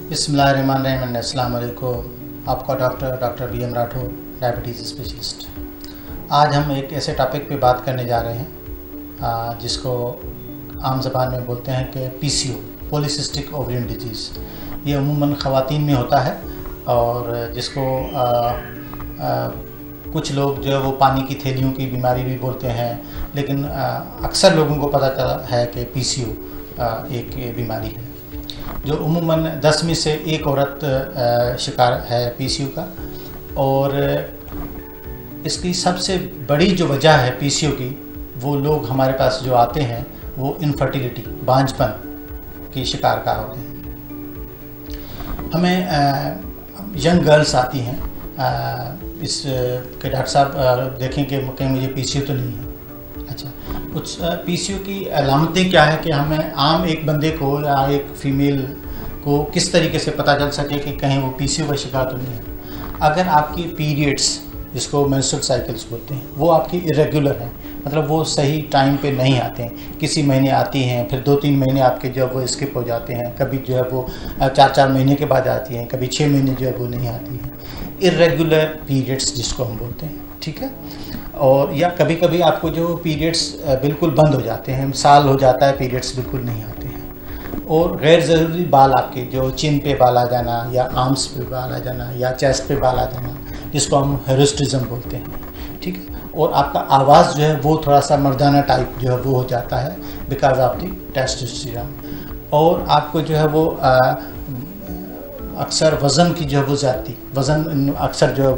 बिस्मिल्लाहिर्रहमानिर्रहीम। अस्सलाम वालेकुम। आपका doctor BM Rathore, diabetes specialist. आज हम एक ऐसे टॉपिक पे बात करने जा रहे हैं जिसको आम ज़बान में बोलते हैं कि PCO, पॉलीसिस्टिक ओवरियन डिजीज़। ये अमूमन ख़वातीन में होता है और जिसको कुछ लोग जो है वो पानी की थैलियों की बीमारी भी बोलते हैं, लेकिन अक्सर लोगों को पता चला है कि PCO एक बीमारी है जो उम्मूमन 10 में से एक औरत शिकार है PCO का। और इसकी सबसे बड़ी जो वजह है PCO की, वो लोग हमारे पास जो आते हैं वो इनफर्टिलिटी, बांझपन की शिकार का होते हैं। हमें यंग गर्ल्स आती हैं इस के डॉक्टर साहब देखें कि कहीं मुझे PCO तो नहीं है। अच्छा, कुछ PCO की अलामतें क्या है कि हमें आम एक बंदे को या एक फ़ीमेल को किस तरीके से पता चल सके कि कहीं वो PCO का शिकार तो नहीं है। अगर आपकी पीरियड्स, जिसको मेंस्ट्रुअल साइकिल्स बोलते हैं, वो आपकी इरेगुलर हैं, मतलब वो सही टाइम पे नहीं आते हैं, किसी महीने आती हैं, फिर 2-3 महीने आपके जो है वो स्किप हो जाते हैं, कभी जो है वो 4-4 महीने के बाद आती हैं, कभी 6 महीने जो है वो नहीं आती हैं। इरेगुलर पीरियड्स जिसको हम बोलते हैं, ठीक है। और या कभी कभी आपको जो पीरियड्स बिल्कुल बंद हो जाते हैं, साल हो जाता है पीरियड्स बिल्कुल नहीं आते हैं। और गैर ज़रूरी बाल आपके जो चिन पे बाल आ जाना या आर्म्स पे बाल आ जाना या चेस्ट पे बाल आ जाना, जिसको हम हिरोस्टिज्म बोलते हैं, ठीक है। और आपका आवाज़ जो है वो थोड़ा सा मर्दाना टाइप जो है वो हो जाता है बिकॉज ऑफ द टेस्टोस्टेरोन। और आपको जो है वो अक्सर वज़न की जो है वो ज़्यादती, वज़न अक्सर जो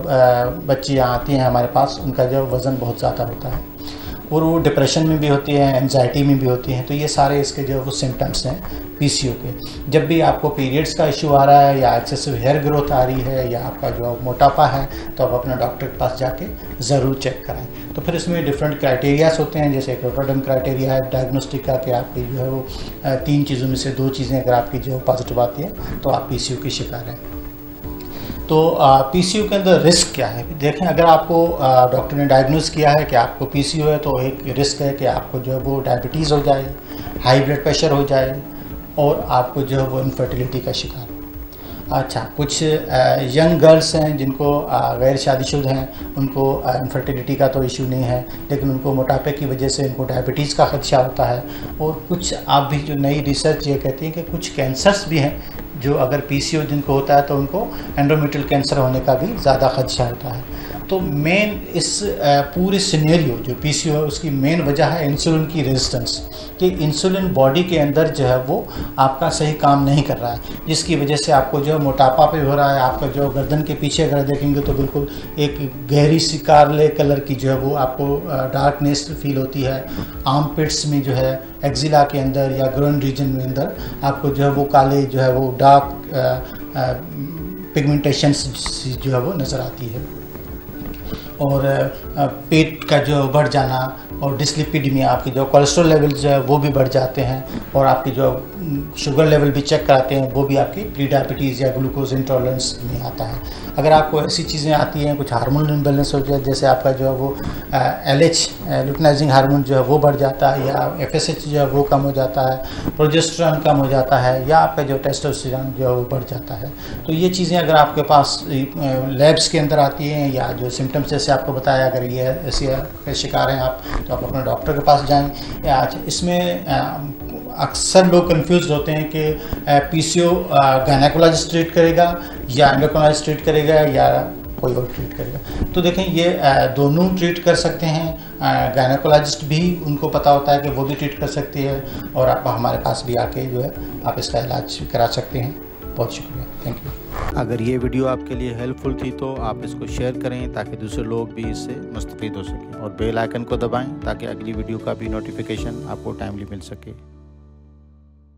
बच्चियाँ आती हैं हमारे पास, उनका जो वज़न बहुत ज़्यादा होता है और वो डिप्रेशन में भी होती है, एंजाइटी में भी होती हैं। तो ये सारे इसके जो वो सिम्टम्स हैं PCO के। जब भी आपको पीरियड्स का इशू आ रहा है या एक्सेसिव हेयर ग्रोथ आ रही है या आपका जो मोटापा है, तो आप अपने डॉक्टर के पास जाके ज़रूर चेक कराएं। तो फिर इसमें डिफरेंट क्राइटेरियाज होते हैं, जैसे रोटरडम क्राइटेरिया है डायग्नोस्टिक का कि आपकी जो है वो 3 चीज़ों में से 2 चीज़ें अगर आपकी जो पॉजिटिव आती है तो आप PCO की शिकार हैं। तो PCO के अंदर रिस्क क्या है? देखें, अगर आपको डॉक्टर ने डायग्नोज किया है कि आपको PCO है, तो एक रिस्क है कि आपको जो है वो डायबिटीज़ हो जाए, हाई ब्लड प्रेशर हो जाए और आपको जो है वो इनफर्टिलिटी का शिकार। अच्छा, कुछ यंग गर्ल्स हैं जिनको गैर शादीशुदा हैं, उनको इनफर्टिलिटी का तो इशू नहीं है, लेकिन उनको मोटापे की वजह से उनको डायबिटीज़ का खदशा होता है। और कुछ आप भी जो नई रिसर्च ये कहती है कि कुछ कैंसर्स भी हैं जो अगर PCO जिनको होता है तो उनको एंडोमेट्रियल कैंसर होने का भी ज़्यादा खदशा होता है। तो मेन इस पूरे सिनेरियो जो PCO है उसकी मेन वजह है इंसुलिन की रेजिस्टेंस, कि इंसुलिन बॉडी के अंदर जो है वो आपका सही काम नहीं कर रहा है, जिसकी वजह से आपको जो है मोटापा भी हो रहा है। आपका जो गर्दन के पीछे अगर देखेंगे तो बिल्कुल एक गहरी सी काले कलर की जो है वो आपको डार्कनेस फील होती है। आर्म पिट्स में जो है, एक्जिला के अंदर या ग्रोइन रीजन में अंदर आपको जो है वो काले जो है वो डार्क पिगमेंटेशंस जो है वो नज़र आती है। और पेट का जो बढ़ जाना और डिस्लिपिडीमिया, आपकी जो कोलेस्ट्रॉल लेवल जो है वो भी बढ़ जाते हैं। और आपकी जो शुगर लेवल भी चेक कराते हैं, वो भी आपकी प्री डायबिटीज़ या ग्लूकोज इंटॉलरेंस में आता है। अगर आपको ऐसी चीज़ें आती हैं, कुछ हार्मोन इम्बैलेंस हो जाए, जैसे आपका जो है वो LH लुटिनाइजिंग हार्मोन जो है वो बढ़ जाता है, या FSH जो है वो कम हो जाता है, प्रोजेस्टेरॉन कम हो जाता है, या आपका जो टेस्टोस्टेरोन जो है वो बढ़ जाता है। तो ये चीज़ें अगर आपके पास लैब्स के अंदर आती हैं या जो सिम्टम्स जैसे आपको बताया, अगर ये ऐसे शिकार हैं आप, तो आप अपने डॉक्टर के पास जाएं। या इसमें अक्सर लोग कंफ्यूज होते हैं कि PCO गायनेकोलॉजिस्ट ट्रीट करेगा या एंडोक्राइनोलॉजिस्ट ट्रीट करेगा या कोई और ट्रीट करेगा। तो देखें, ये दोनों ट्रीट कर सकते हैं। गायनेकोलॉजिस्ट भी, उनको पता होता है कि वो भी ट्रीट कर सकती है, और आप हमारे पास भी आके जो है आप इसका इलाज करा सकते हैं। बहुत शुक्रिया, थैंक यू। अगर ये वीडियो आपके लिए हेल्पफुल थी तो आप इसको शेयर करें ताकि दूसरे लोग भी इससे मुस्तफ़ीद हो सकें, और बेल आइकन को दबाएं ताकि अगली वीडियो का भी नोटिफिकेशन आपको टाइमली मिल सके।